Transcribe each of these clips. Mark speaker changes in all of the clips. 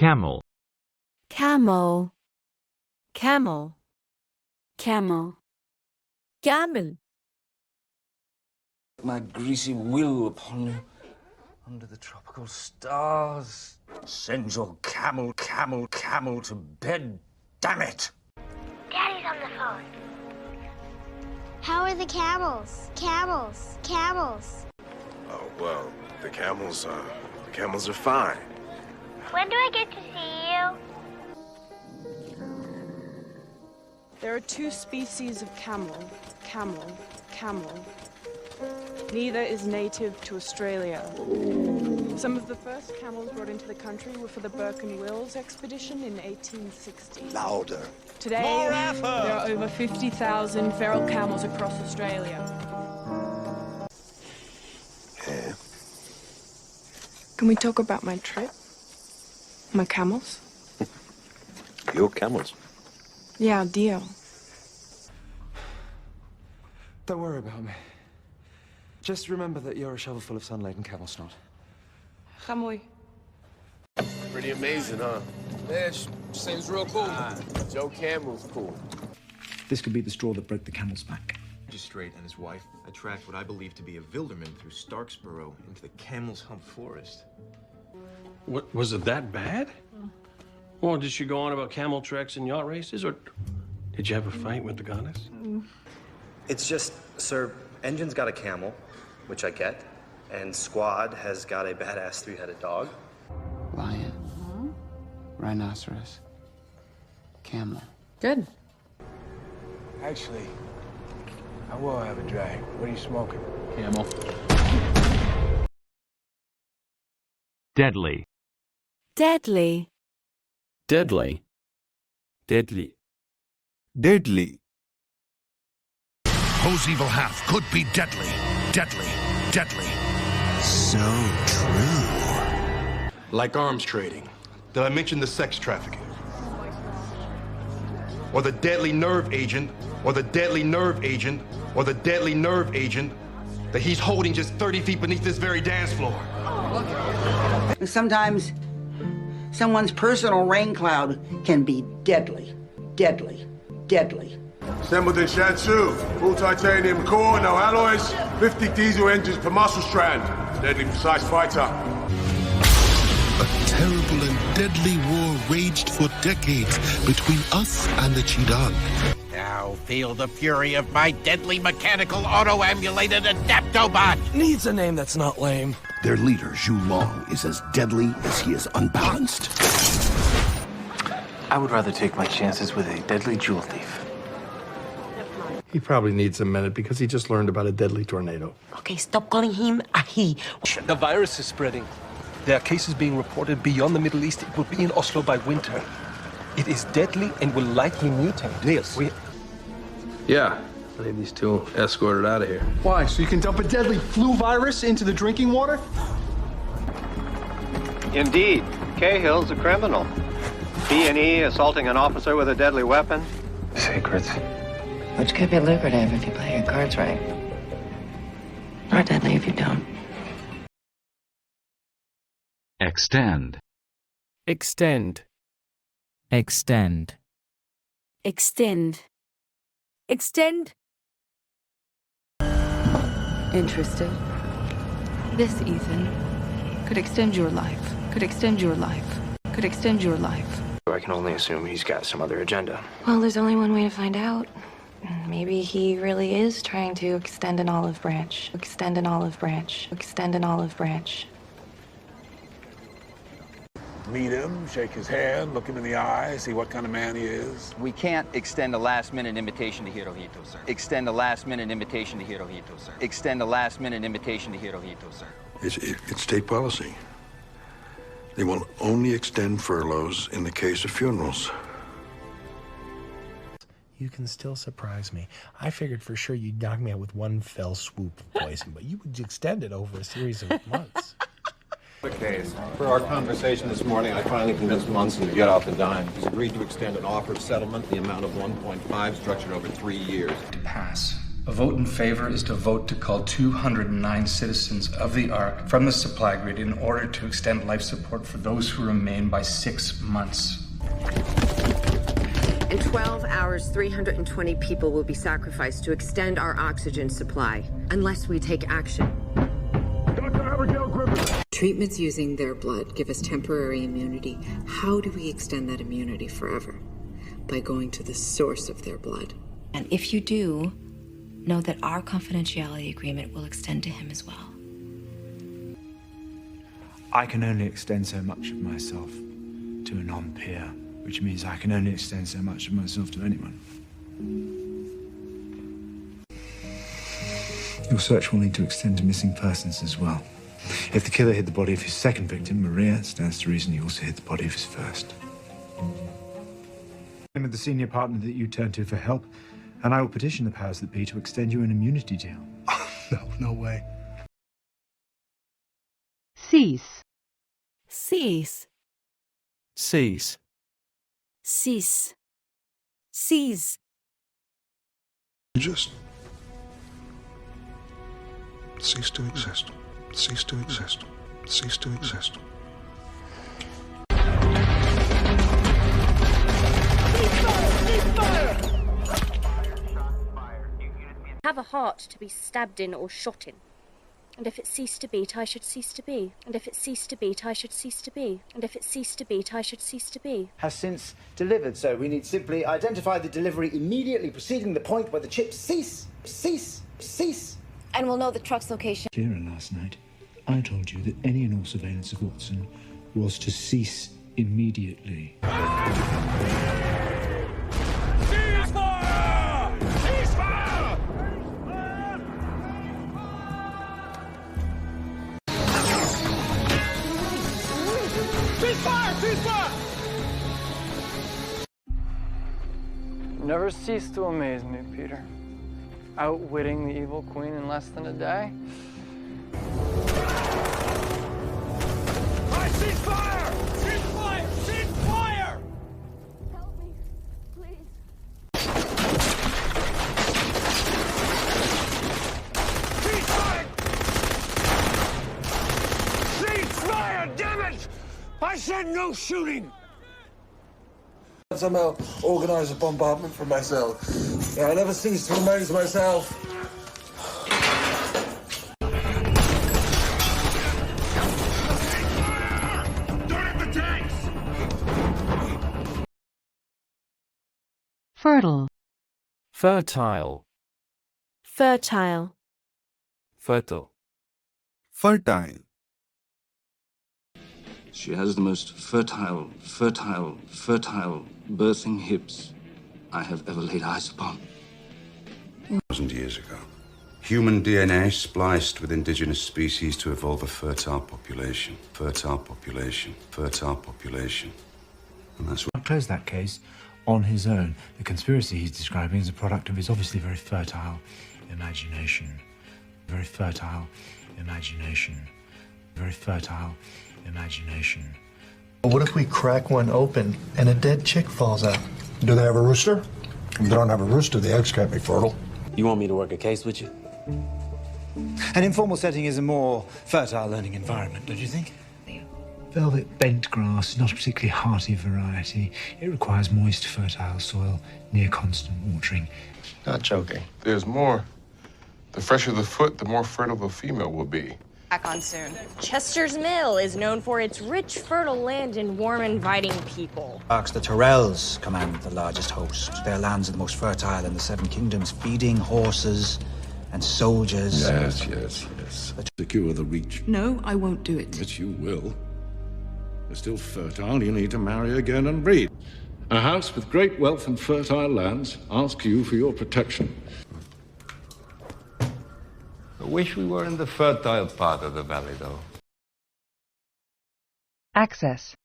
Speaker 1: Camel.
Speaker 2: Camel. Camel. Camel. Camel.
Speaker 3: My greasy will upon you, under the tropical stars. Send your camel to bed, damn it!
Speaker 4: Daddy's on the phone. How are the camels? Camels.
Speaker 5: Oh, well, the camels are fine.
Speaker 4: When do I get to see you?
Speaker 6: There are two species of camel. Neither is native to Australia. Some of the first camels brought into the country were for the Burke and Wills expedition in 1860.
Speaker 5: Louder.
Speaker 6: Today, there are over 50,000 feral camels across Australia.
Speaker 5: Yeah.
Speaker 6: Can we talk about my trip? My camels?
Speaker 5: Your camels?
Speaker 6: Yeah, deal.
Speaker 7: Don't worry about me. Just remember that you're a shovel full of sun-laden camel snot.
Speaker 6: Ga mooi.
Speaker 5: Pretty amazing, huh?
Speaker 3: Yeah, seems real cool.
Speaker 5: Joe Camel's cool.
Speaker 8: This could be the straw that broke the camel's back.
Speaker 9: Magistrate and his wife attract what I believe to be a wilderman through Starksborough into the Camel's Hump Forest.
Speaker 10: What, was it that bad? Or did she go on about camel treks and yacht races, or did you have a fight with the goddess?
Speaker 11: It's just, sir, Engine's got a camel, which I get, and Squad has got a badass three-headed dog.
Speaker 12: Lion. Rhinoceros. Camel.
Speaker 2: Good.
Speaker 3: Actually, I will have a drag. What are you smoking?
Speaker 12: Camel.
Speaker 1: Deadly.
Speaker 2: Deadly.
Speaker 8: Deadly. Deadly.
Speaker 5: Deadly.
Speaker 13: Poe's evil half could be deadly. Deadly. Deadly.
Speaker 5: So true.
Speaker 13: Like arms trading. Did I mention the sex trafficking? Or the deadly nerve agent, or the deadly nerve agent, or the deadly nerve agent that he's holding just 30 feet beneath this very dance floor.
Speaker 14: Sometimes someone's personal rain cloud can be deadly. Deadly. Deadly.
Speaker 5: Assembled in Shansu. Full titanium core, no alloys. 50 diesel engines per muscle strand. Deadly precise fighter.
Speaker 13: A terrible and deadly war raged for decades between us and the Chidang.
Speaker 15: Now feel the fury of my deadly mechanical auto-ambulated adaptobot!
Speaker 3: Needs a name that's not lame.
Speaker 13: Their leader, Zhu Long, is as deadly as he is unbalanced.
Speaker 12: I would rather take my chances with a deadly jewel thief.
Speaker 10: He probably needs a minute because he just learned about a deadly tornado.
Speaker 2: Okay, stop calling him a he.
Speaker 3: The virus is spreading. There are cases being reported beyond the Middle East. It will be in Oslo by winter. It is deadly and will likely mutate.
Speaker 5: Niels.
Speaker 10: Yeah. I need these two escorted out of here.
Speaker 8: Why? So you can dump a deadly flu virus into the drinking water?
Speaker 11: Indeed, Cahill's a criminal. B&E assaulting an officer with a deadly weapon.
Speaker 12: Secrets.
Speaker 2: Which could be lucrative if you play your cards right. Or deadly if you don't.
Speaker 1: Extend.
Speaker 8: Extend. Extend.
Speaker 2: Extend. Extend.
Speaker 6: Interested? This, Ethan, could extend your life. Could extend your life. Could extend your life.
Speaker 12: I can only assume he's got some other agenda.
Speaker 2: Well, there's only one way to find out. Maybe he really is trying to extend an olive branch. Extend an olive branch. Extend an olive branch.
Speaker 3: Meet him, shake his hand, look him in the eye, see what kind of man he is.
Speaker 11: We can't extend a last-minute invitation to Hirohito, sir. Extend a last-minute invitation to Hirohito, sir. Extend a last-minute invitation to Hirohito, sir.
Speaker 5: It's state policy. They will only extend furloughs in the case of funerals.
Speaker 8: You can still surprise me. I figured for sure you'd knock me out with one fell swoop of poison, but you would extend it over a series of months.
Speaker 9: The case. For our conversation this morning, I finally convinced Munson to get off the dime. He's agreed to extend an offer of settlement, the amount of 1.5, structured over 3 years.
Speaker 12: To pass.
Speaker 16: A vote in favor is to vote to call 209 citizens of the Ark from the supply grid in order to extend life support for those who remain by 6 months.
Speaker 17: In 12 hours, 320 people will be sacrificed to extend our oxygen supply, unless we take action. Treatments using their blood give us temporary immunity. How do we extend that immunity forever? By going to the source of their blood.
Speaker 2: And if you do, know that our confidentiality agreement will extend to him as well.
Speaker 18: I can only extend so much of myself to a non-peer, which means I can only extend so much of myself to anyone. Your search will need to extend to missing persons as well. If the killer hid the body of his second victim, Maria, it stands to reason he also hid the body of his first. I'm the senior partner that you turn to for help, and I will petition the powers that be to extend you an immunity deal. No way.
Speaker 19: Cease.
Speaker 20: Cease.
Speaker 19: Cease.
Speaker 20: Cease. Cease.
Speaker 21: Just cease to exist. Cease to exist. Cease to exist.
Speaker 22: Have a heart to be stabbed in or shot in. And if it ceased to beat, I should cease to be. And if it ceased to beat, I should cease to be. And if it ceased to beat, I should cease to be.
Speaker 23: Has since delivered, so we need simply identify the delivery immediately preceding the point where the chips cease.
Speaker 20: And we'll know the truck's location.
Speaker 18: Clearer last night, I told you that any and all surveillance of Watson was to cease immediately.
Speaker 24: Never cease to amaze me, Peter. Outwitting the evil queen in less than a day.
Speaker 3: I cease fire! Cease fire! Cease fire!
Speaker 4: Help me, please.
Speaker 3: Cease fire! Cease fire! Damn it! I said no shooting!
Speaker 5: Somehow organize a bombardment from my cell. Yeah, I never cease to amaze myself.
Speaker 19: Fertile.
Speaker 25: Fertile.
Speaker 20: Fertile.
Speaker 25: Fertile.
Speaker 21: Fertile.
Speaker 1: She has the most fertile birthing hips I have ever laid eyes upon.
Speaker 21: 1,000 years ago, human DNA spliced with indigenous species to evolve a fertile population. Fertile population. Fertile population. And that's
Speaker 18: I'll close that case on his own. The conspiracy he's describing is a product of his obviously very fertile imagination. Very fertile imagination. Very fertile imagination.
Speaker 26: What if we crack one open and a dead chick falls out? Do they have a rooster? If they don't have a rooster, the eggs can't be fertile.
Speaker 12: You want me to work a case with you?
Speaker 18: An informal setting is a more fertile learning environment, don't you think? Velvet bent grass, not a particularly hearty variety. It requires moist, fertile soil, near constant watering.
Speaker 26: Not joking.
Speaker 27: There's more. The fresher the foot, the more fertile the female will be.
Speaker 22: Back on soon. Chester's Mill is known for its rich, fertile land and warm, inviting people.
Speaker 28: The Tyrells command the largest host. Their lands are the most fertile in the Seven Kingdoms, feeding horses and soldiers.
Speaker 29: Yes. Secure the reach.
Speaker 30: No, I won't do it.
Speaker 29: But you will. You're still fertile, you need to marry again and breed. A house with great wealth and fertile lands asks you for your protection.
Speaker 31: I wish we were in the fertile part of the valley, though.
Speaker 19: Access.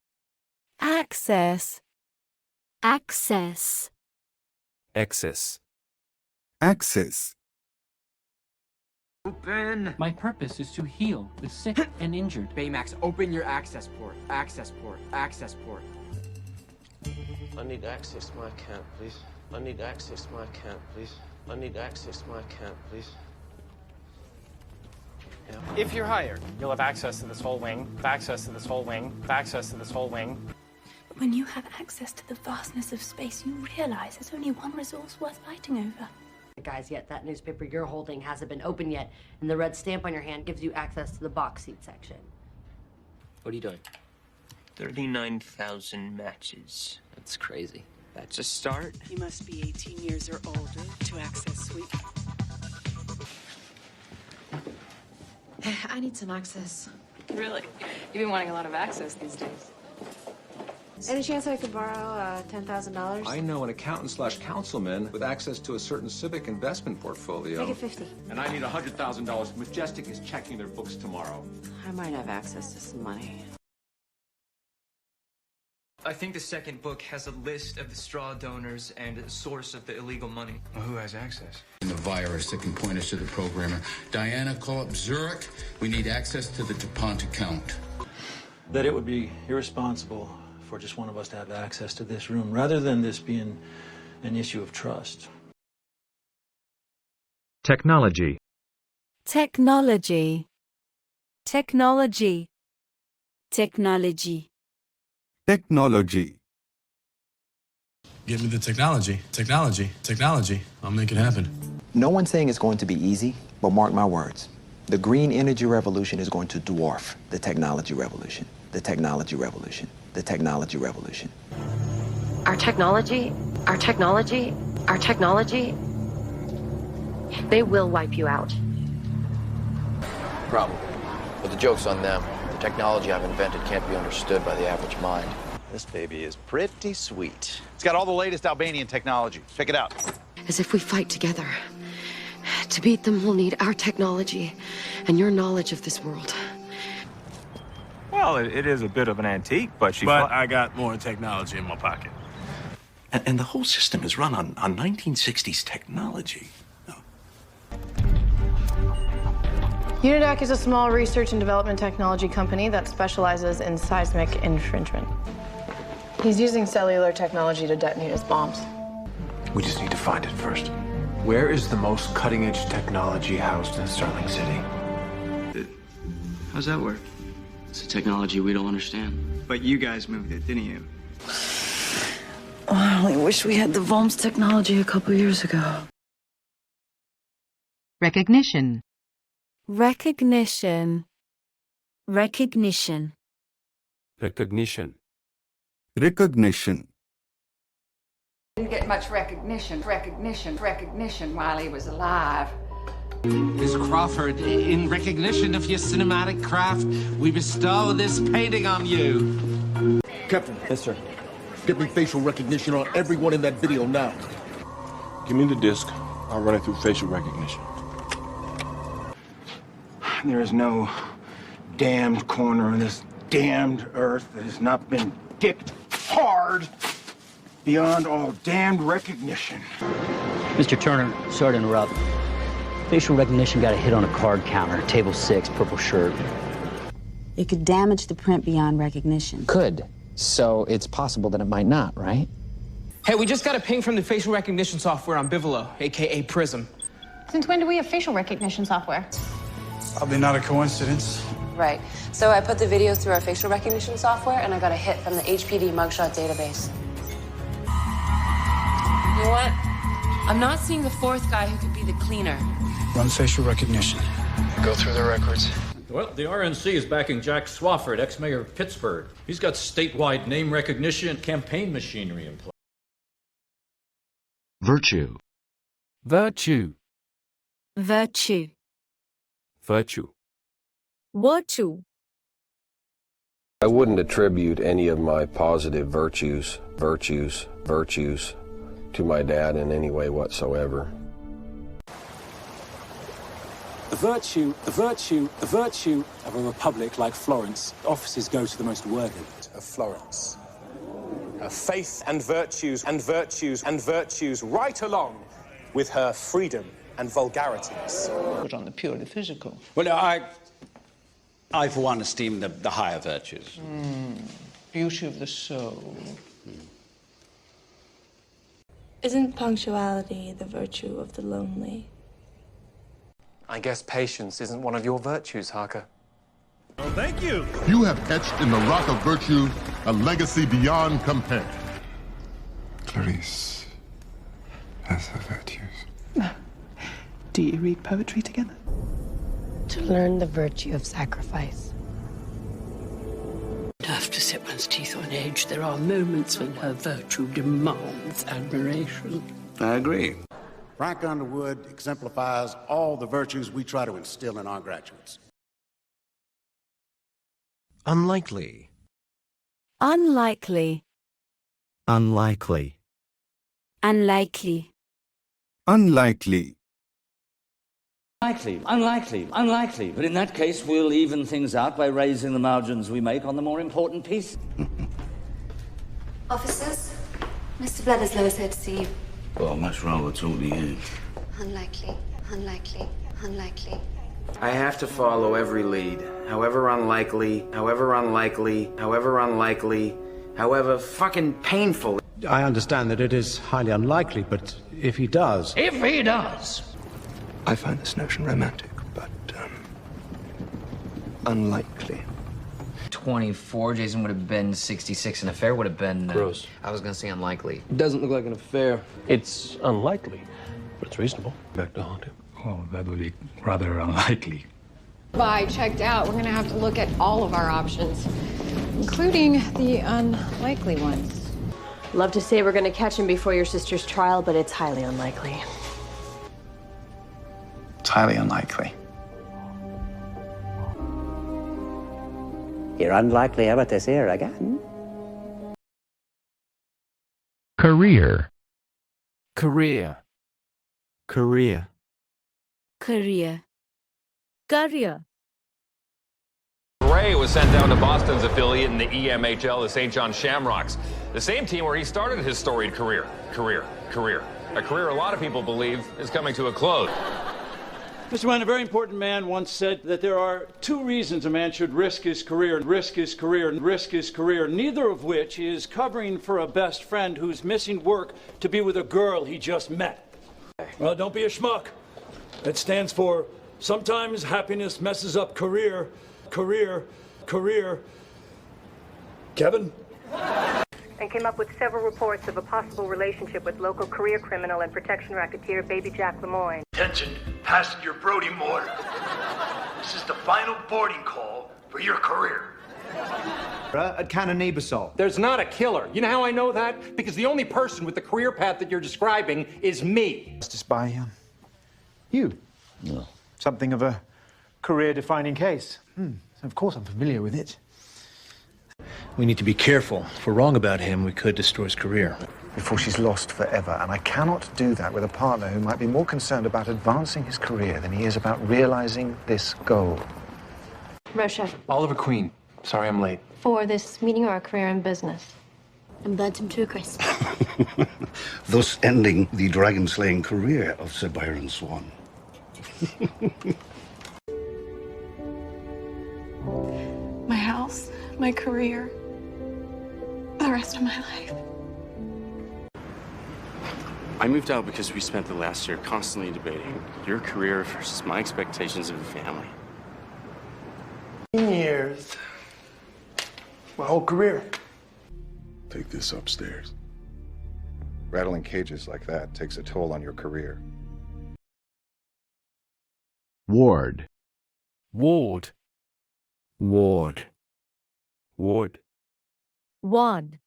Speaker 20: Access. Access.
Speaker 31: Access.
Speaker 21: access.
Speaker 32: Open! My purpose is to heal the sick and injured.
Speaker 33: Baymax, open your access port. Access port. Access port.
Speaker 12: I need access to my account, please. I need access to my account, please. I need access to my account, please. Yeah.
Speaker 24: If you're hired, you'll have access to this whole wing, access to this whole wing, access to this whole wing.
Speaker 2: When you have access to the vastness of space, you realize there's only one resource worth fighting over.
Speaker 6: Guys, yet that newspaper you're holding hasn't been opened yet, and the red stamp on your hand gives you access to the box seat section.
Speaker 12: What are you doing? 39,000 matches. That's crazy. That's a start.
Speaker 7: You must be 18 years or older to access suite.
Speaker 20: I need some access.
Speaker 7: Really? You've been wanting a lot of access these days.
Speaker 20: Any chance I could borrow $10,000?
Speaker 8: I know an accountant/councilman with access to a certain civic investment portfolio.
Speaker 20: Take it 50.
Speaker 9: And I need $100,000. Majestic is checking their books tomorrow.
Speaker 20: I might have access to some money.
Speaker 10: I think the second book has a list of the straw donors and the source of the illegal money.
Speaker 11: Well, who has access?
Speaker 13: The virus that can point us to the programmer. Diana, call up Zurich. We need access to the DuPont account.
Speaker 18: That it would be irresponsible for just one of us to have access to this room, rather than this being an issue of trust.
Speaker 19: Technology.
Speaker 2: Technology. Technology. Technology.
Speaker 19: Technology.
Speaker 14: Give me the technology. Technology. Technology. I'll make it happen.
Speaker 15: No one's saying it's going to be easy, but mark my words. The green energy revolution is going to dwarf the technology revolution. The technology revolution. The technology revolution.
Speaker 6: Our technology, they will wipe you out.
Speaker 12: Problem. But the joke's on them. The technology I've invented can't be understood by the average mind.
Speaker 23: This baby is pretty sweet. It's got all the latest Albanian technology. Check it out.
Speaker 6: As if we fight together. To beat them, we'll need our technology and your knowledge of this world.
Speaker 16: Well, it is a bit of an antique, but I got more technology in my pocket.
Speaker 17: And the whole system is run on 1960s technology.
Speaker 30: Unidac is a small research and development technology company that specializes in seismic infringement. He's using cellular technology to detonate his bombs.
Speaker 17: We just need to find it first.
Speaker 11: Where is the most cutting-edge technology housed in Sterling City?
Speaker 34: How's that work? It's a technology we don't understand. But you guys moved it, didn't you?
Speaker 2: I only wish we had the VOMS technology a couple years ago.
Speaker 19: Recognition.
Speaker 2: Recognition. Recognition.
Speaker 25: Recognition.
Speaker 19: Recognition.
Speaker 7: Didn't get much recognition while he was alive.
Speaker 3: Miss Crawford, in recognition of your cinematic craft, we bestow this painting on you.
Speaker 5: Captain. Yes, sir. Get me facial recognition on everyone in that video now.
Speaker 27: Give me the disc. I'll run it through facial recognition.
Speaker 17: There is no damned corner on this damned earth that has not been dicked hard beyond all damned recognition.
Speaker 35: Mr. Turner, sorry to interrupt. Facial recognition got a hit on a card counter, table 6, purple shirt.
Speaker 2: It could damage the print beyond recognition.
Speaker 35: Could. So it's possible that it might not, right?
Speaker 36: Hey, we just got a ping from the facial recognition software on Bivolo, aka Prism.
Speaker 30: Since when do we have facial recognition software?
Speaker 17: Probably not a coincidence.
Speaker 20: Right. So I put the videos through our facial recognition software, and I got a hit from the HPD mugshot database. You know what? I'm not seeing the fourth guy who could be the cleaner.
Speaker 17: Run facial recognition.
Speaker 35: Go through the records.
Speaker 37: Well, the RNC is backing Jack Swafford, ex-mayor of Pittsburgh. He's got statewide name recognition and campaign machinery in place.
Speaker 19: Virtue.
Speaker 25: Virtue.
Speaker 2: Virtue.
Speaker 25: Virtue.
Speaker 2: Virtue.
Speaker 38: I wouldn't attribute any of my positive virtues to my dad in any way whatsoever.
Speaker 39: The virtue of a republic like Florence, officers go to the most worthy. Of Florence. Her faith and virtues right along with her freedom and vulgarities.
Speaker 40: Put on the purely physical.
Speaker 41: Well, I for one esteem the higher virtues.
Speaker 40: Beauty of the soul.
Speaker 1: Isn't punctuality the virtue of the lonely?
Speaker 11: I guess patience isn't one of your virtues, Harker.
Speaker 4: Oh, thank you.
Speaker 5: You have etched in the rock of virtue a legacy beyond compare.
Speaker 11: Clarice has her virtues.
Speaker 8: Do you read poetry together?
Speaker 6: To learn the virtue of sacrifice.
Speaker 9: After set one's teeth on edge, there are moments when her virtue demands admiration.
Speaker 10: I agree. Frank Underwood exemplifies all the virtues we try to instill in our graduates.
Speaker 12: Unlikely.
Speaker 13: Unlikely.
Speaker 19: Unlikely.
Speaker 13: Unlikely.
Speaker 19: Unlikely.
Speaker 3: Unlikely. But in that case, we'll even things out by raising the margins we make on the more important piece.
Speaker 2: Officers, Mr. Bledisloe is here to see you.
Speaker 3: Well, much rather talk to you.
Speaker 20: Unlikely.
Speaker 34: I have to follow every lead, however unlikely, however fucking painful.
Speaker 8: I understand that it is highly unlikely, but if he does...
Speaker 3: If he does!
Speaker 11: I find this notion romantic, but, unlikely.
Speaker 14: 24, Jason would have been 66, an affair would have been...
Speaker 34: Gross.
Speaker 14: I was gonna say unlikely.
Speaker 34: It doesn't look like an affair. It's unlikely, but it's reasonable.
Speaker 11: Back to haunt him.
Speaker 8: Oh, that would be rather unlikely.
Speaker 30: By checked out, we're gonna have to look at all of our options, including the unlikely ones.
Speaker 20: Love to say we're gonna catch him before your sister's trial, but it's highly unlikely.
Speaker 8: It's highly unlikely.
Speaker 10: You're unlikely ever to see her again.
Speaker 19: Career.
Speaker 25: Career.
Speaker 19: Career.
Speaker 13: Career. Career.
Speaker 39: Ray was sent down to Boston's affiliate in the EMHL, the St. John Shamrocks, the same team where he started his storied career. A career a lot of people believe is coming to a close.
Speaker 34: Mr. Wayne, a very important man once said that there are two reasons a man should risk his career, neither of which is covering for a best friend who's missing work to be with a girl he just met. Well, don't be a schmuck. It stands for sometimes happiness messes up career. Kevin?
Speaker 15: And came up with several reports of a possible relationship with local career criminal and protection racketeer Baby Jack Lemoyne.
Speaker 10: Attention, passenger Brody Moore. This is the final boarding call for your career.
Speaker 34: At Cananibasol. There's not a killer. You know how I know that? Because the only person with the career path that you're describing is me.
Speaker 9: Just by you.
Speaker 3: No.
Speaker 9: Something of a career-defining case. Of course I'm familiar with it.
Speaker 8: We need to be careful. If we're wrong about him, we could destroy his career.
Speaker 10: Before she's lost forever, and I cannot do that with a partner who might be more concerned about advancing his career than he is about realizing this goal.
Speaker 30: Rosha,
Speaker 11: Oliver Queen. Sorry I'm late.
Speaker 30: for this meeting or a career in business?
Speaker 13: And burnt him to a crisp.
Speaker 10: Thus ending the dragon-slaying career of Sir Byron Swan.
Speaker 15: My house, my career, the rest of my life.
Speaker 34: I moved out because we spent the last year constantly debating your career versus my expectations of a family.
Speaker 10: Years. My whole career.
Speaker 5: Take this upstairs.
Speaker 10: Rattling cages like that takes a toll on your career.
Speaker 19: Ward.
Speaker 25: Ward.
Speaker 19: Ward.
Speaker 25: Ward.
Speaker 13: One.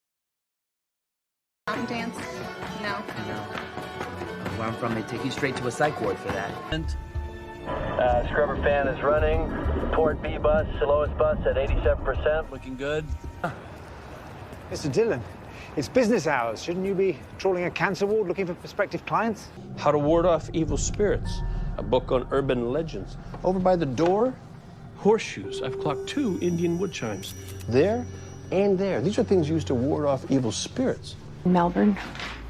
Speaker 30: Mountain dance? No.
Speaker 34: Where I'm from, they take you straight to a psych ward for that.
Speaker 10: Scrubber fan is running. Port B bus, slowest bus at 87%.
Speaker 34: Looking good.
Speaker 9: Mr. Dillon, it's business hours. Shouldn't you be trawling a cancer ward looking for prospective clients?
Speaker 34: How to Ward Off Evil Spirits, a book on urban legends. Over by the door, horseshoes. I've clocked 2 Indian wood chimes. There and there. These are things used to ward off evil spirits.
Speaker 30: Melbourne.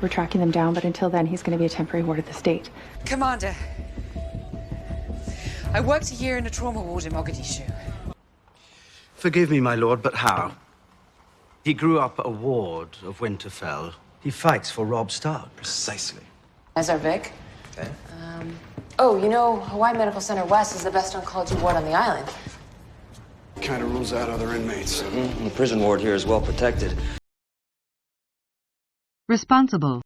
Speaker 30: We're tracking them down, but until then, he's going to be a temporary ward of the state.
Speaker 7: Commander, I worked a year in a trauma ward in Mogadishu.
Speaker 10: Forgive me, my lord, but how? He grew up a ward of Winterfell,
Speaker 1: He fights for Rob Stark. Precisely.
Speaker 20: As our Vic.
Speaker 1: Okay.
Speaker 20: Oh, you know, Hawaii Medical Center West is the best oncology ward on the island.
Speaker 16: Kind of rules out other inmates.
Speaker 1: The prison ward here is well protected.
Speaker 13: Responsible.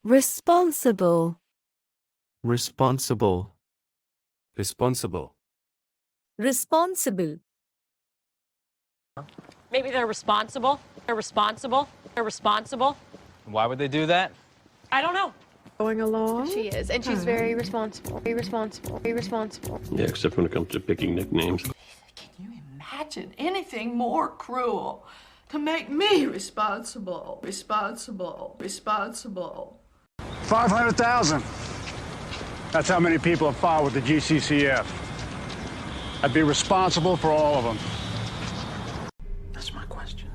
Speaker 13: Responsible.
Speaker 25: Responsible. Responsible.
Speaker 13: Responsible.
Speaker 17: Maybe they're responsible. They're responsible. They're responsible.
Speaker 18: Why would they do that?
Speaker 17: I don't know.
Speaker 30: Going along? She is, and she's very responsible. Very responsible. Very responsible.
Speaker 34: Yeah, except when it comes to picking nicknames.
Speaker 21: Imagine anything more cruel to make me responsible. Responsible. Responsible.
Speaker 9: 500,000. That's how many people have filed with the GCCF. I'd be responsible for all of them.
Speaker 1: That's my question.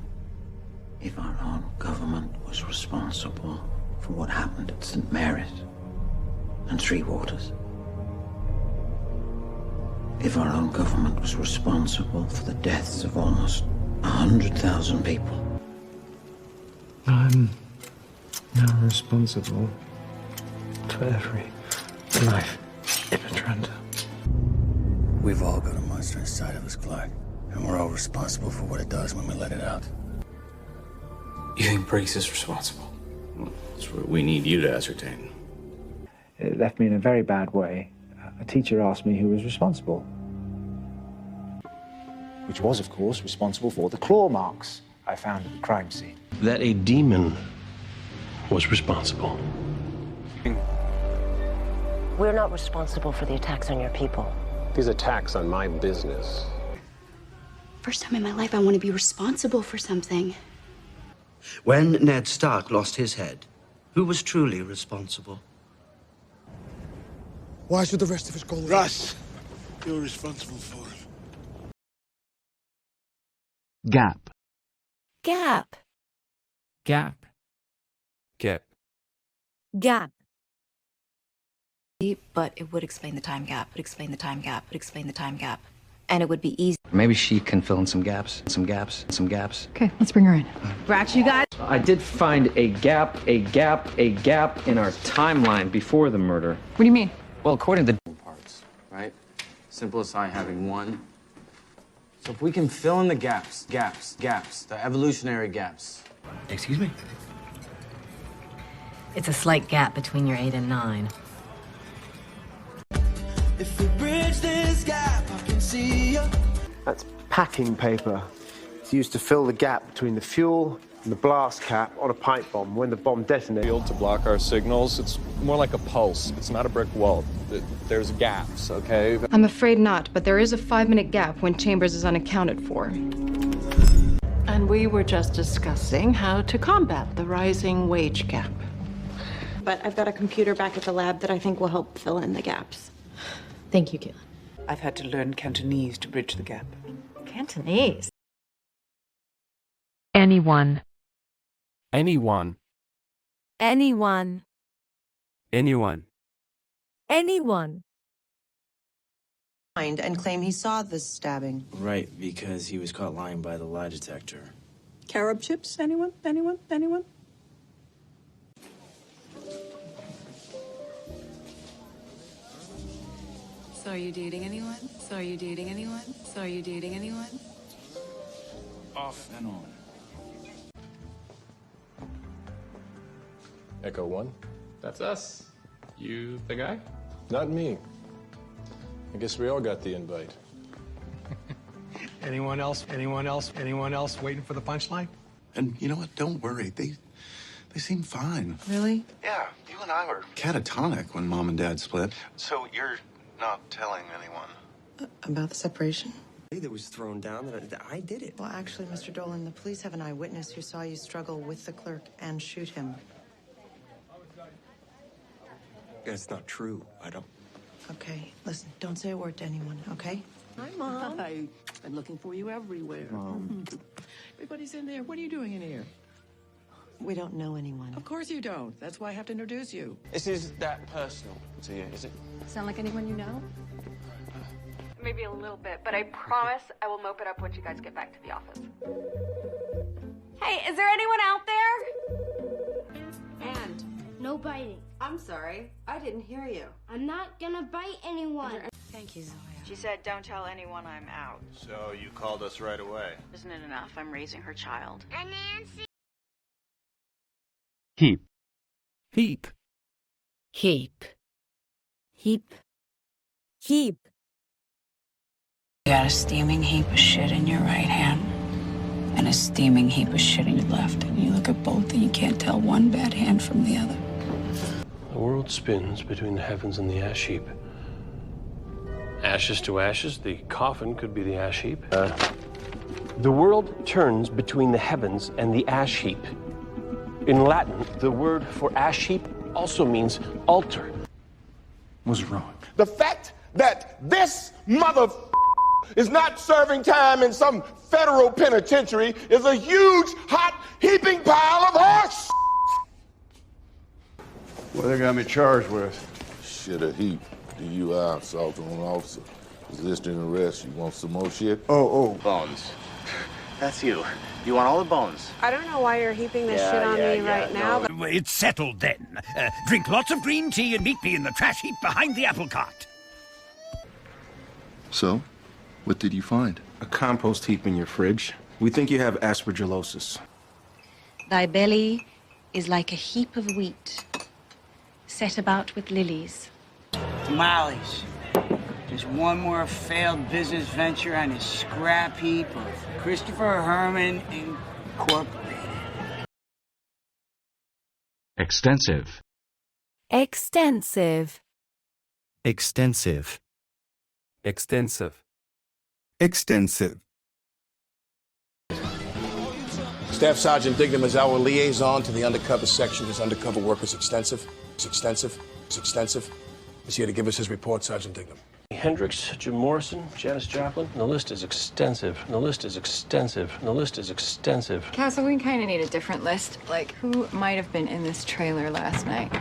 Speaker 1: If our own government was responsible for what happened at St. Mary's and Three Waters, if our own government was responsible for the deaths of almost 100,000 people,
Speaker 8: I'm now responsible for every life in Atlanta.
Speaker 3: We've all got a monster inside of us, Clark. And we're all responsible for what it does when we let it out.
Speaker 11: You think Briggs is responsible? That's what we need you to ascertain.
Speaker 9: It left me in a very bad way. A teacher asked me who was responsible. Which was, of course, responsible for the claw marks I found at the crime scene.
Speaker 34: That a demon was responsible.
Speaker 22: We're not responsible for the attacks on your people.
Speaker 34: These attacks on my business.
Speaker 2: First time in my life I want to be responsible for something.
Speaker 1: when Ned Stark lost his head, who was truly responsible?
Speaker 16: Why should the rest of us go? Russ, you're responsible for it.
Speaker 19: Gap.
Speaker 13: Gap.
Speaker 25: Gap. Gap.
Speaker 13: Gap.
Speaker 16: But it would explain the time gap, would explain the time gap, would explain the time gap. And it would be easy.
Speaker 14: Maybe she can fill in some gaps.
Speaker 16: Okay, let's bring her in. Brax, you guys?
Speaker 14: I did find a gap in our timeline before the murder.
Speaker 16: What do you mean?
Speaker 14: Well, according to parts, right? Simplest I having one. So if we can fill in the gaps, the evolutionary gaps.
Speaker 1: Excuse me?
Speaker 16: It's a slight gap between your 8 and 9.
Speaker 23: If we bridge this gap, I can see you.
Speaker 11: That's packing paper. It's used to fill the gap between the fuel and the blast cap on a pipe bomb when the bomb detonates.
Speaker 4: To block our signals, it's more like a pulse. It's not a brick wall. There's gaps, okay?
Speaker 30: I'm afraid not, but there is a 5-minute gap when Chambers is unaccounted for.
Speaker 21: And we were just discussing how to combat the rising wage gap.
Speaker 16: But I've got a computer back at the lab that I think will help fill in the gaps. Thank you, Caitlin.
Speaker 7: I've had to learn Cantonese to bridge the gap.
Speaker 16: Cantonese?
Speaker 13: Anyone.
Speaker 25: Anyone.
Speaker 13: Anyone.
Speaker 25: Anyone.
Speaker 13: Anyone.
Speaker 18: And claim he saw this stabbing.
Speaker 3: Right, because he was caught lying by the lie detector.
Speaker 7: Carob chips? Anyone? Anyone? Anyone?
Speaker 16: So are you dating anyone? So are you dating anyone? So are you dating anyone?
Speaker 3: Off and on.
Speaker 34: Echo 1.
Speaker 11: That's us. You the guy?
Speaker 34: Not me. I guess we all got the invite.
Speaker 9: Anyone else? Anyone else? Anyone else waiting for the punchline?
Speaker 16: And you know what? Don't worry. They seem fine. Really? Yeah, you and I were catatonic when Mom and Dad split. So you're not telling anyone?
Speaker 18: About the separation?
Speaker 3: That was thrown down that I did it.
Speaker 18: Well, actually, Mr. Dolan, the police have an eyewitness who saw you struggle with the clerk and shoot him.
Speaker 3: That's not true. I don't.
Speaker 18: Okay, listen, don't say a word to anyone, okay?
Speaker 7: Hi, Mom. Hi. I'm looking for you everywhere.
Speaker 18: Mom.
Speaker 7: Everybody's in there. What are you doing in here?
Speaker 18: We don't know anyone.
Speaker 7: Of course you don't. That's why I have to introduce you.
Speaker 11: This is that personal to you, is it?
Speaker 30: Sound like anyone you know?
Speaker 15: Maybe a little bit, but I promise I will mope it up once you guys get back to the office. Hey, is there anyone out there?
Speaker 5: No biting.
Speaker 18: I'm sorry. I didn't hear you.
Speaker 5: I'm not gonna bite anyone.
Speaker 18: Thank you, Zoya.
Speaker 6: She said, don't tell anyone I'm out.
Speaker 10: So you called us right away.
Speaker 6: Isn't it enough? I'm raising her child.
Speaker 5: And Nancy.
Speaker 19: Heap.
Speaker 25: Heap.
Speaker 2: Heap.
Speaker 13: Heap. Heap.
Speaker 2: You got a steaming heap of shit in your right hand and a steaming heap of shit in your left, and you look at both and you can't tell one bad hand from the other.
Speaker 34: The world spins between the heavens and the ash heap. Ashes to ashes, the coffin could be the ash heap. The world turns between the heavens and the ash heap. In Latin, the word for ash heap also means altar.
Speaker 10: What's wrong?
Speaker 12: The fact that this mother is not serving time in some federal penitentiary is a huge, hot, heaping pile of horse.
Speaker 10: What they got me charged with?
Speaker 17: Shit a heap. DUI, assault on an officer. Resisting arrest. You want some more shit?
Speaker 10: Oh.
Speaker 1: Bones. That's you. You want all the bones?
Speaker 18: I don't know why you're heaping this shit on me right now, but
Speaker 20: It's settled then. Drink lots of green tea and meet me in the trash heap behind the apple cart.
Speaker 16: So, what did you find?
Speaker 10: A compost heap in your fridge. We think you have aspergillosis.
Speaker 24: Thy belly is like a heap of wheat, set about with lilies.
Speaker 26: Tamales. Just one more failed business venture on a scrap heap of Christopher Herman Incorporated.
Speaker 19: Extensive.
Speaker 13: Extensive.
Speaker 25: Extensive. Extensive.
Speaker 19: Extensive.
Speaker 12: Staff Sergeant Dignam is our liaison to the undercover section. His undercover work is extensive. It's extensive. It's extensive. He's here to give us his report, Sergeant Dignam.
Speaker 34: Hendricks, Jim Morrison, Janis Joplin. The list is extensive. The list is extensive. The list is extensive.
Speaker 27: Castle, we kind of need a different list. Like, who might have been in this trailer last night?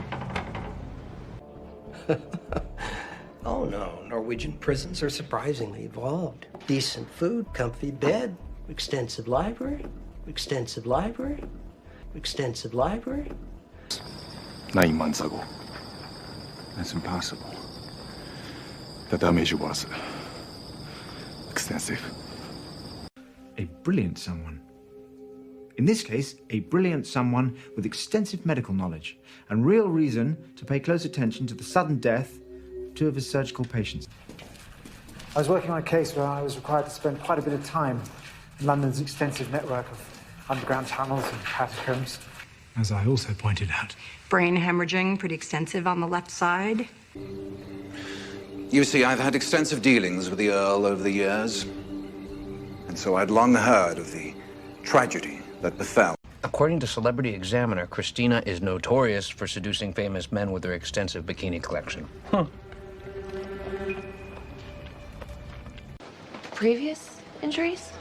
Speaker 28: Oh, no. Norwegian prisons are surprisingly evolved. Decent food, comfy bed, extensive library, extensive library, extensive library.
Speaker 16: 9 months ago. That's impossible. Extensive.
Speaker 24: A brilliant someone. In this case, a brilliant someone with extensive medical knowledge and real reason to pay close attention to the sudden death of 2 of his surgical patients.
Speaker 26: I was working on a case where I was required to spend quite a bit of time in London's extensive network of underground tunnels and catacombs. As I also pointed out.
Speaker 18: brain hemorrhaging, pretty extensive on the left side.
Speaker 27: You see, I've had extensive dealings with the Earl over the years, and so I'd long heard of the tragedy that befell.
Speaker 30: According to Celebrity Examiner, Christina is notorious for seducing famous men with her extensive bikini collection.
Speaker 2: Previous injuries?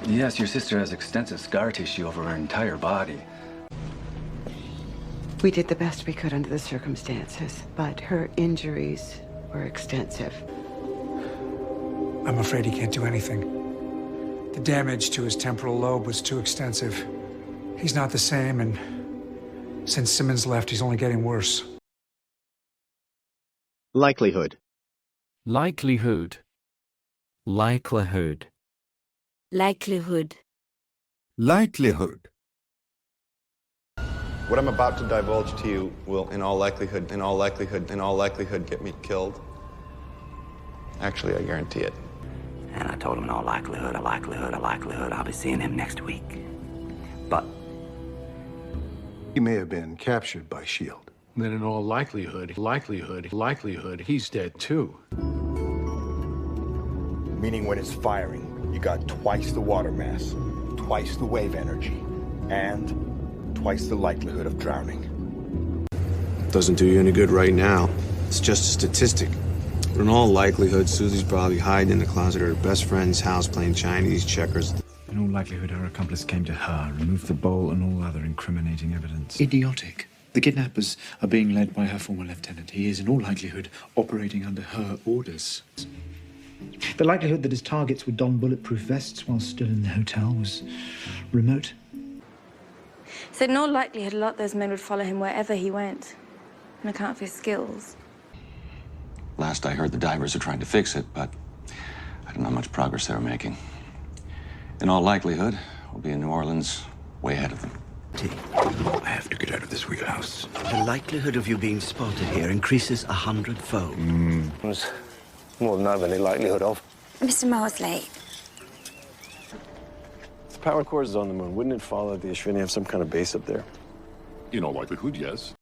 Speaker 29: Yes, your sister has extensive scar tissue over her entire body.
Speaker 31: We did the best we could under the circumstances, but her injuries were extensive.
Speaker 26: I'm afraid he can't do anything. The damage to his temporal lobe was too extensive. He's not the same, and since Simmons left, he's only getting worse.
Speaker 19: Likelihood.
Speaker 25: Likelihood.
Speaker 13: Likelihood. Likelihood.
Speaker 19: Likelihood.
Speaker 32: What I'm about to divulge to you will, in all likelihood, get me killed. Actually, I guarantee it.
Speaker 1: And I told him in all likelihood, I'll be seeing him next week. But
Speaker 10: He may have been captured by S.H.I.E.L.D.
Speaker 34: Then in all likelihood, he's dead too. Meaning when it's firing, you got twice the water mass, twice the wave energy, and twice the likelihood of drowning.
Speaker 33: Doesn't do you any good right now. It's just a statistic. But in all likelihood, Susie's probably hiding in the closet of her best friend's house playing Chinese checkers.
Speaker 24: In all likelihood, her accomplice came to her, removed the bowl and all other incriminating evidence.
Speaker 26: Idiotic. The kidnappers are being led by her former lieutenant. He is, in all likelihood, operating under her orders. The likelihood that his targets would don bulletproof vests while still in the hotel was remote.
Speaker 3: Said in all likelihood a lot of those men would follow him wherever he went, on account of his skills.
Speaker 4: Last I heard, the divers are trying to fix it, but I don't know how much progress they're making. In all likelihood, we'll be in New Orleans way ahead of them.
Speaker 20: I have to get out of this wheelhouse.
Speaker 5: The likelihood of you being spotted here increases 100-fold.
Speaker 34: There's more than I have any likelihood of.
Speaker 3: Mr. Mosley.
Speaker 34: If the power core is on the moon, wouldn't it follow that the Ashvini have some kind of base up there?
Speaker 6: In all likelihood, yes.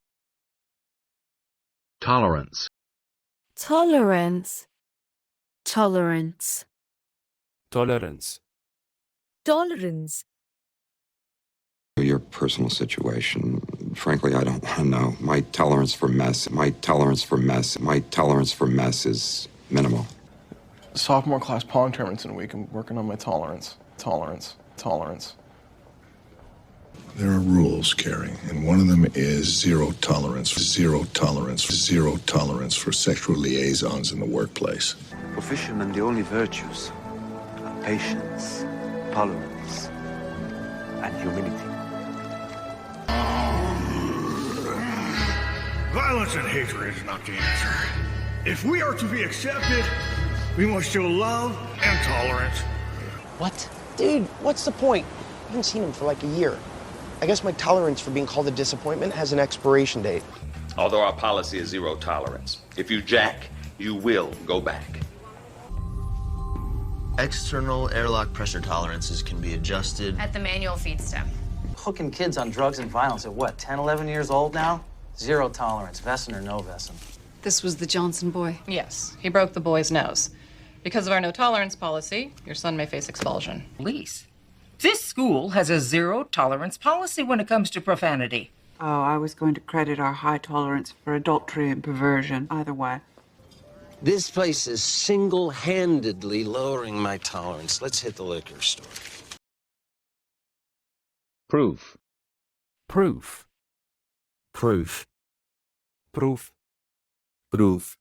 Speaker 19: Tolerance.
Speaker 13: Tolerance. Tolerance.
Speaker 25: Tolerance.
Speaker 13: Tolerance.
Speaker 7: Your personal situation, frankly, I don't want to know. My tolerance for mess is minimal.
Speaker 12: Sophomore class pong tournaments in a week. I'm working on my tolerance.
Speaker 6: There are rules, Carrie, and one of them is zero tolerance for sexual liaisons in the workplace.
Speaker 29: For fishermen, the only virtues are patience, tolerance, and humility.
Speaker 20: Violence and hatred is not the answer. If we are to be accepted, we must show love and tolerance.
Speaker 7: What? Dude, what's the point? I haven't seen him for like a year. I guess my tolerance for being called a disappointment has an expiration date.
Speaker 8: Although our policy is zero tolerance. If you jack, you will go back.
Speaker 9: External airlock pressure tolerances can be adjusted
Speaker 3: At the manual feed stem.
Speaker 11: Hooking kids on drugs and violence at what, 10, 11 years old now? Zero tolerance, Vesson or no Vesson.
Speaker 14: This was the Johnson boy?
Speaker 15: Yes, he broke the boy's nose. Because of our no tolerance policy, your son may face expulsion.
Speaker 17: Police? This school has a zero tolerance policy when it comes to profanity.
Speaker 31: Oh, I was going to credit our high tolerance for adultery and perversion. Either way.
Speaker 9: This place is single-handedly lowering my tolerance. Let's hit the liquor store.
Speaker 19: Proof.
Speaker 25: Proof.
Speaker 19: Proof.
Speaker 25: Proof.
Speaker 19: Proof.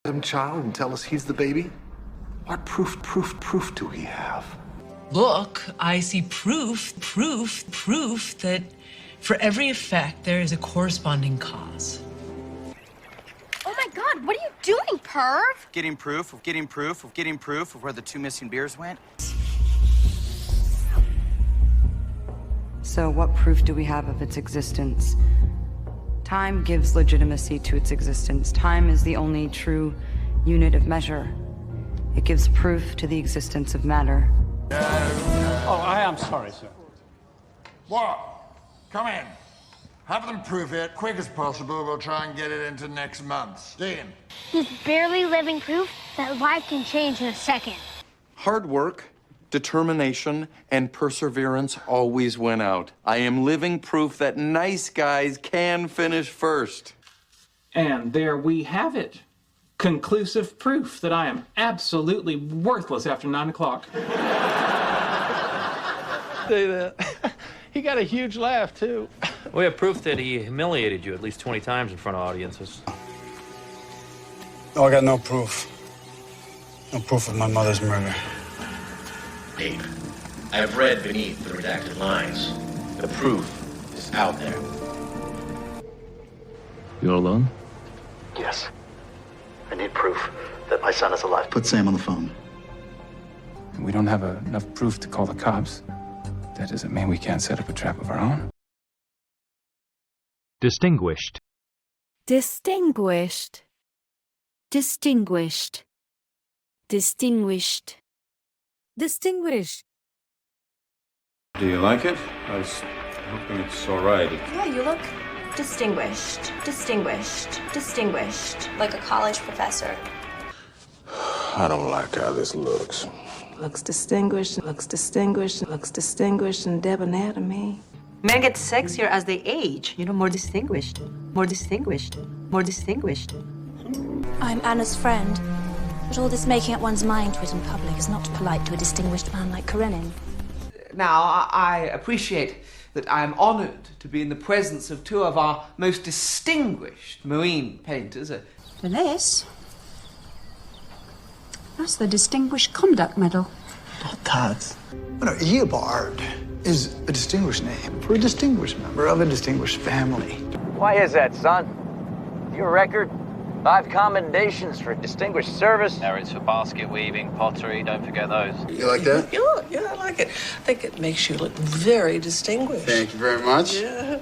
Speaker 33: Him child and tell us he's the baby? What proof do we have?
Speaker 17: Look, I see proof that for every effect, there is a corresponding cause.
Speaker 3: Oh my God, what are you doing, perv?
Speaker 21: Getting proof of where the 2 missing beers went.
Speaker 31: So what proof do we have of its existence? Time gives legitimacy to its existence. Time is the only true unit of measure. It gives proof to the existence of matter.
Speaker 22: Oh, I am sorry, sir.
Speaker 23: What? Come in. Have them prove it quick as possible. We'll try and get it into next month. Dean.
Speaker 3: He's barely living proof that life can change in a second.
Speaker 35: Hard work, determination, and perseverance always win out. I am living proof that nice guys can finish first.
Speaker 24: And there we have it. Conclusive proof that I am absolutely worthless after 9 o'clock.
Speaker 34: Say that. He got a huge laugh, too.
Speaker 36: We have proof that he humiliated you at least 20 times in front of audiences.
Speaker 33: No, I got no proof. No proof of my mother's murder.
Speaker 37: Abe, I have read beneath the redacted lines. The proof is out there.
Speaker 36: You alone?
Speaker 31: Yes. I need proof that my son is alive.
Speaker 4: Put Sam on the phone.
Speaker 34: We don't have enough proof to call the cops. That doesn't mean we can't set up a trap of our own.
Speaker 25: Distinguished.
Speaker 13: Distinguished. Distinguished. Distinguished. Distinguished.
Speaker 33: Do you like it? I was hoping it's all right.
Speaker 3: Yeah, you look distinguished. Distinguished. Distinguished. Like a college professor.
Speaker 6: I don't like how this looks.
Speaker 3: Looks distinguished, looks distinguished, looks distinguished in debonair to me.
Speaker 15: Men get sexier as they age. You know, more distinguished. More distinguished. More distinguished.
Speaker 3: I'm Anna's friend. But all this making up one's mind to it in public is not polite to a distinguished man like Karenin.
Speaker 15: Now, I appreciate that I'm honored to be in the presence of two of our most distinguished marine painters.
Speaker 2: This? That's the Distinguished Conduct Medal.
Speaker 31: Not that. What are you, Bard?
Speaker 1: is a distinguished name for a distinguished member of a distinguished family.
Speaker 5: Why is that, son? Your record? 5 commendations for distinguished service. Awards for basket weaving, pottery, don't forget those.
Speaker 1: You like that?
Speaker 7: Yeah, I like it. I think it makes you look very distinguished.
Speaker 1: Thank you very much.
Speaker 7: Yeah.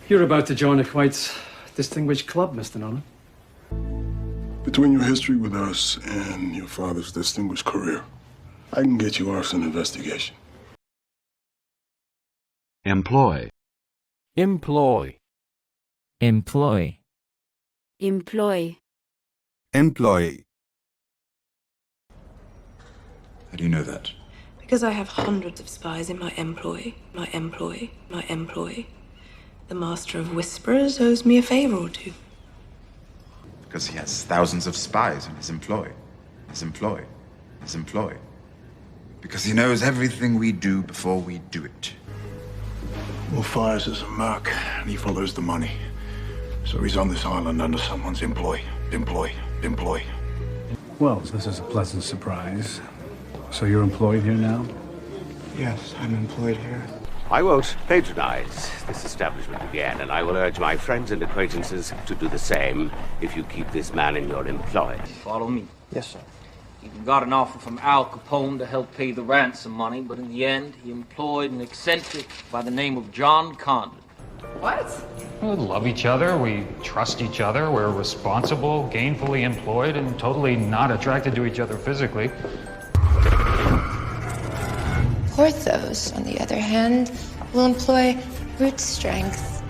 Speaker 22: You're about to join a quite distinguished club, Mr. Nolan.
Speaker 6: Between your history with us and your father's distinguished career, I can get you arson investigation.
Speaker 25: Employ. Employ.
Speaker 13: Employ. Employ.
Speaker 8: Employee.
Speaker 1: How do you know that?
Speaker 7: Because I have hundreds of spies in my employ. The master of whispers owes me a favor or two.
Speaker 1: Because he has thousands of spies in his employ. Because he knows everything we do before we do it.
Speaker 6: Will fires as a merc, and he follows the money. So he's on this island under someone's employ.
Speaker 22: Well, this is a pleasant surprise. So you're employed here now?
Speaker 1: Yes, I'm employed here.
Speaker 10: I won't patronize this establishment again, and I will urge my friends and acquaintances to do the same if you keep this man in your employ.
Speaker 11: Follow me.
Speaker 1: Yes, sir.
Speaker 11: He got an offer from Al Capone to help pay the ransom money, but in the end, he employed an eccentric by the name of John Condon. What?
Speaker 12: We love each other, we trust each other, we're responsible, gainfully employed, and totally not attracted to each other physically.
Speaker 14: Porthos, on the other hand, will employ brute strength.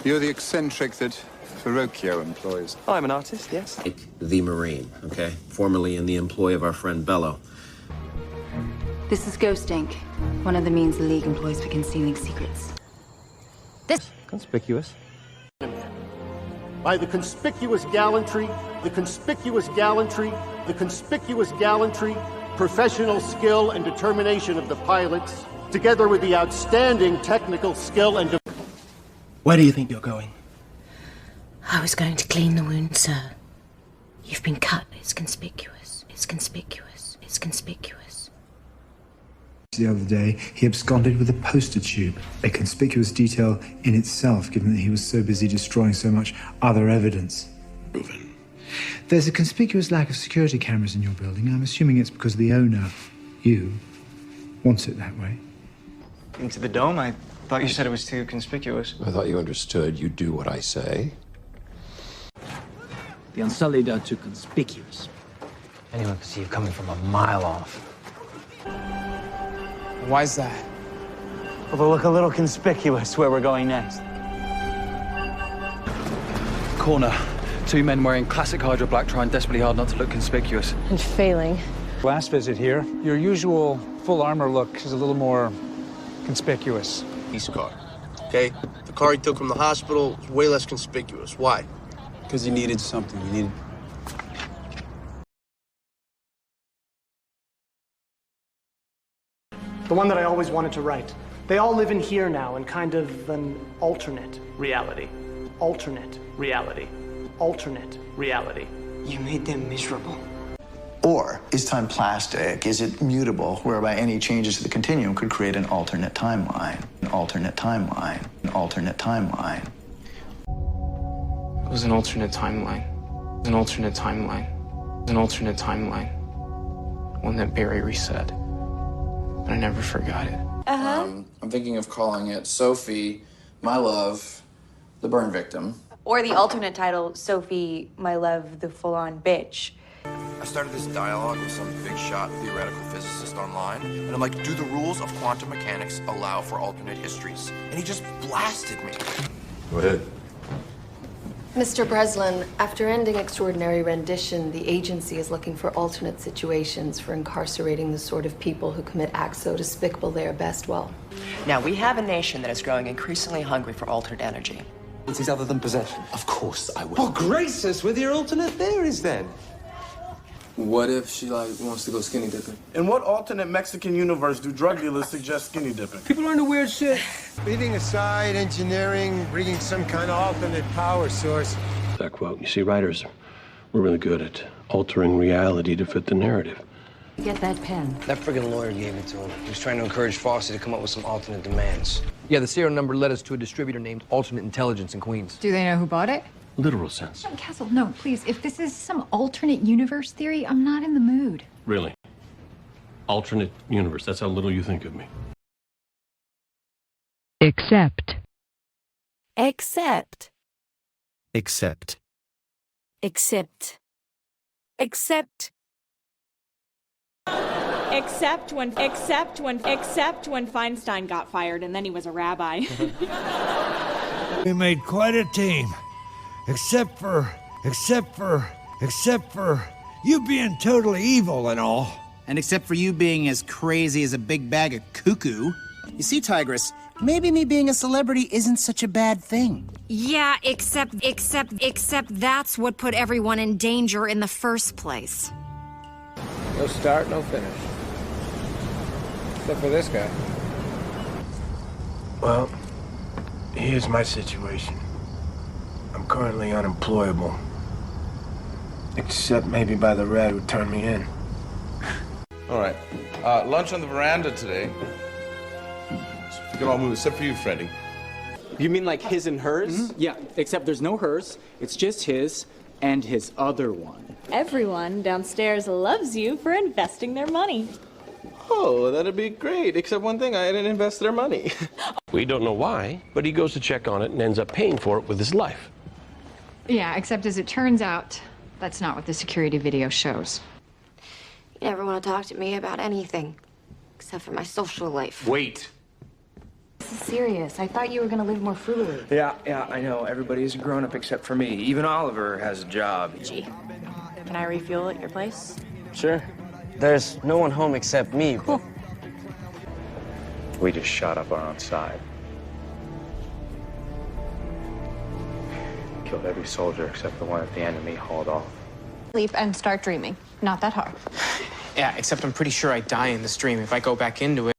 Speaker 1: You're the eccentric that Verrocchio employs.
Speaker 9: I'm an artist, yes. The Marine, okay? Formerly in the employ of our friend Bello.
Speaker 31: This is Ghost Ink, one of the means the League employs for concealing secrets.
Speaker 10: Conspicuous.
Speaker 16: By the conspicuous gallantry, professional skill and determination of the pilots, together with the outstanding technical skill and...
Speaker 1: Where do you think you're going?
Speaker 3: I was going to clean the wound, sir. You've been cut. It's conspicuous.
Speaker 24: The other day, he absconded with a poster tube, a conspicuous detail in itself, given that he was so busy destroying so much other evidence.
Speaker 6: Proven.
Speaker 24: There's a conspicuous lack of security cameras in your building. I'm assuming it's because the owner, you, wants it that way.
Speaker 1: Into the dome? I thought you said it was too conspicuous.
Speaker 34: I thought you understood. You do what I say.
Speaker 10: The Unsullied are too conspicuous. Anyone can see you coming from a mile off.
Speaker 1: Why is that?
Speaker 10: Well, they'll look a little conspicuous where we're going next.
Speaker 1: Corner. 2 men wearing classic Hydra black trying desperately hard not to look conspicuous.
Speaker 3: And failing.
Speaker 22: Last visit here, your usual full armor look is a little more conspicuous.
Speaker 5: His car, okay? The car he took from the hospital is way less conspicuous. Why?
Speaker 1: Because he needed something. He needed...
Speaker 18: The one that I always wanted to write. They all live in here now in kind of an alternate reality. Alternate reality. You made them miserable.
Speaker 1: Or is time plastic? Is it mutable, whereby any changes to the continuum could create an alternate timeline? It was an alternate timeline. One that Barry reset. But I never forgot it.
Speaker 3: Uh-huh.
Speaker 1: I'm thinking of calling it Sophie, My Love, the Burn Victim.
Speaker 3: Or the alternate title, Sophie, My Love, the Full-On Bitch.
Speaker 37: I started this dialogue with some big shot theoretical physicist online, and I'm like, do the rules of quantum mechanics allow for alternate histories? And he just blasted me.
Speaker 1: Go ahead.
Speaker 20: Mr. Breslin, after ending extraordinary rendition, the agency is looking for alternate situations for incarcerating the sort of people who commit acts so despicable they are best well.
Speaker 26: Now, we have a nation that is growing increasingly hungry for alternate energy.
Speaker 1: It's other than possession.
Speaker 9: Of course I will.
Speaker 1: Well, grace us with your alternate theories, then.
Speaker 5: What if she, wants to go skinny dipping?
Speaker 1: In what alternate Mexican universe do drug dealers suggest skinny dipping?
Speaker 10: People are into weird shit.
Speaker 8: Leaving aside engineering, bringing some kind of alternate power source.
Speaker 34: That quote. You see, writers, we're really good at altering reality to fit the narrative.
Speaker 2: Get that pen.
Speaker 4: That friggin' lawyer gave it to him. He was trying to encourage Fossey to come up with some alternate demands.
Speaker 13: Yeah, the serial number led us to a distributor named Alternate Intelligence in Queens.
Speaker 2: Do they know who bought it?
Speaker 34: Literal sense.
Speaker 2: Castle, no, please. If this is some alternate universe theory, I'm not in the mood.
Speaker 34: Really? Alternate universe. That's how little you think of me.
Speaker 15: Accept.
Speaker 17: Accept.
Speaker 37: Accept.
Speaker 17: Accept. Accept.
Speaker 19: Except when Feinstein got fired and then he was a rabbi.
Speaker 21: We made quite a team. Except for you being totally evil and all.
Speaker 23: And except for you being as crazy as a big bag of cuckoo. You see, Tigress, maybe me being a celebrity isn't such a bad thing.
Speaker 25: Yeah, except that's what put everyone in danger in the first place.
Speaker 13: No start, no finish. Except for this guy.
Speaker 8: Well, here's my situation. I'm currently unemployable. Except maybe by the red who turned me in.
Speaker 27: All right. Lunch on the veranda today. So we can all move, except for you, Freddie.
Speaker 28: You mean like his and hers? Yeah, except there's no hers. It's just his and his other one.
Speaker 19: Everyone downstairs loves you for investing their money.
Speaker 34: Oh, that'd be great. Except one thing, I didn't invest their money. We don't know why, but he goes to check on it and ends up paying for it with his life.
Speaker 2: Yeah, except as it turns out, that's not what the security video shows.
Speaker 25: You never want to talk to me about anything, except for my social life.
Speaker 34: Wait.
Speaker 25: This is serious. I thought you were going to live more frugally.
Speaker 13: Yeah, I know. Everybody's a grown-up except for me. Even Oliver has a job.
Speaker 19: Gee, can I refuel at your place?
Speaker 13: Sure.
Speaker 4: There's no one home except me. Cool.
Speaker 28: We just shot up our own side. Killed every soldier except the one at the enemy hauled off.
Speaker 2: Sleep and start dreaming. Not that hard.
Speaker 13: Yeah, except I'm pretty sure I die in this dream if I go back into it.